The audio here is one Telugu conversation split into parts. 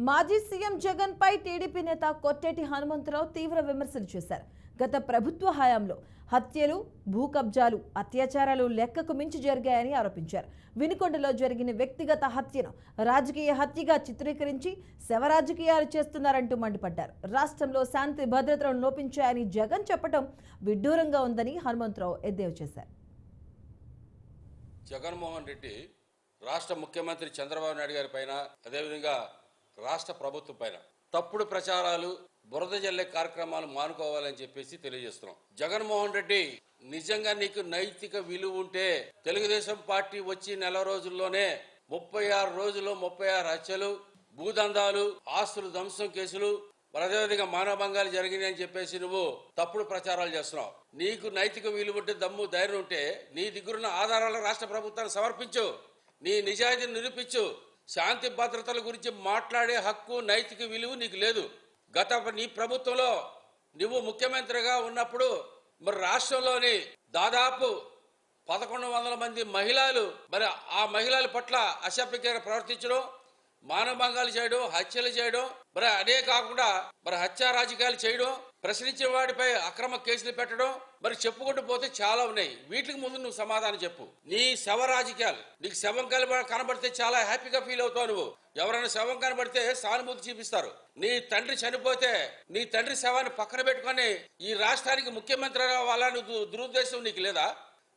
మాజీ సీఎం జగన్ పై టీడీపీ నేత కొట్టేటి హనుమంతరావు తీవ్ర విమర్శలు చేశారు. గత ప్రభుత్వ హయాంలో హత్యలు, భూ కబ్జాలు, అత్యాచారాలు లెక్కకు మించి జరిగాయని ఆరోపించారు. వినుకొండలో జరిగిన వ్యక్తిగత హత్యను రాజకీయ హత్యగా చిత్రీకరించి శవ రాజకీయాలు చేస్తున్నారంటూ మండిపడ్డారు. రాష్ట్రంలో శాంతి భద్రతలను లోపించాయని జగన్ చెప్పడం విడ్డూరంగా ఉందని హనుమంతరావు ఎద్దేవా చేశారు. జగన్మోహన్ రెడ్డి రాష్ట్ర ముఖ్యమంత్రి చంద్రబాబు నాయుడు గారి పైన, అదేవిధంగా రాష్ట్ర ప్రభుత్వం పైన తప్పుడు ప్రచారాలు, బురద జల్లే కార్యక్రమాలు మానుకోవాలని చెప్పేసి తెలియజేస్తున్నాం. జగన్మోహన్ రెడ్డి, నిజంగా నీకు నైతిక విలువ ఉంటే తెలుగుదేశం పార్టీ వచ్చి నెల రోజుల్లోనే 36 రోజుల్లో 36 హత్యలు, భూదందాలు, ఆస్తులు ధ్వంసం కేసులు, అదేవిధంగా మానవభంగాలు జరిగినాయి అని చెప్పేసి నువ్వు తప్పుడు ప్రచారాలు చేస్తున్నావు. నీకు నైతిక విలువ ఉంటే, దమ్ము ధైర్యం ఉంటే నీ దగ్గరున్న ఆధారాలను రాష్ట్ర ప్రభుత్వాన్ని సమర్పించు, నీ నిజాయితీని నిరూపించు. శాంతి భద్రతల గురించి మాట్లాడే హక్కు, నైతిక విలువ నీకు లేదు. నీ ప్రభుత్వంలో నువ్వు ముఖ్యమంత్రిగా ఉన్నప్పుడు మరి రాష్ట్రంలోని దాదాపు 1100 మంది మహిళలు, మరి ఆ మహిళల పట్ల అసభ్యకరంగా ప్రవర్తించడం, మానభంగాలు చేయడం, హత్యలు చేయడం, మరి అదే కాకుండా మరి హత్యా రాజకీయాలు చేయడం, ప్రశ్నించే వాడిపై అక్రమ కేసులు పెట్టడం, మరి చెప్పుకుంటూ పోతే చాలా ఉన్నాయి. వీటికి ముందు నువ్వు సమాధానం చెప్పు. నీ శవ రాజకీయాలు, నీకు శవం కనబడితే చాలా హ్యాపీగా ఫీల్ అవుతావు. నువ్వు ఎవరైనా శవం కనబడితే సానుభూతి చూపిస్తారు. నీ తండ్రి చనిపోతే నీ తండ్రి శవాన్ని పక్కన పెట్టుకొని ఈ రాష్ట్రానికి ముఖ్యమంత్రి అవ్వాలని దురుద్దేశం నీకు లేదా?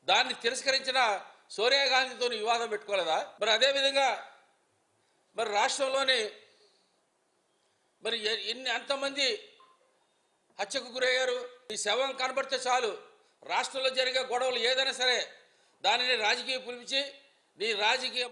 దాన్ని తిరస్కరించిన సోనియా గాంధీతో వివాదం పెట్టుకోలేదా? మరి అదేవిధంగా మరి రాష్ట్రంలోని మరి ఎంతమంది హత్యకు గురయ్యారు? ఈ శవం కనబడితే చాలు, రాష్ట్రంలో జరిగే గొడవలు ఏదైనా సరే దానిని రాజకీయ పిలిపించి నీ రాజకీయ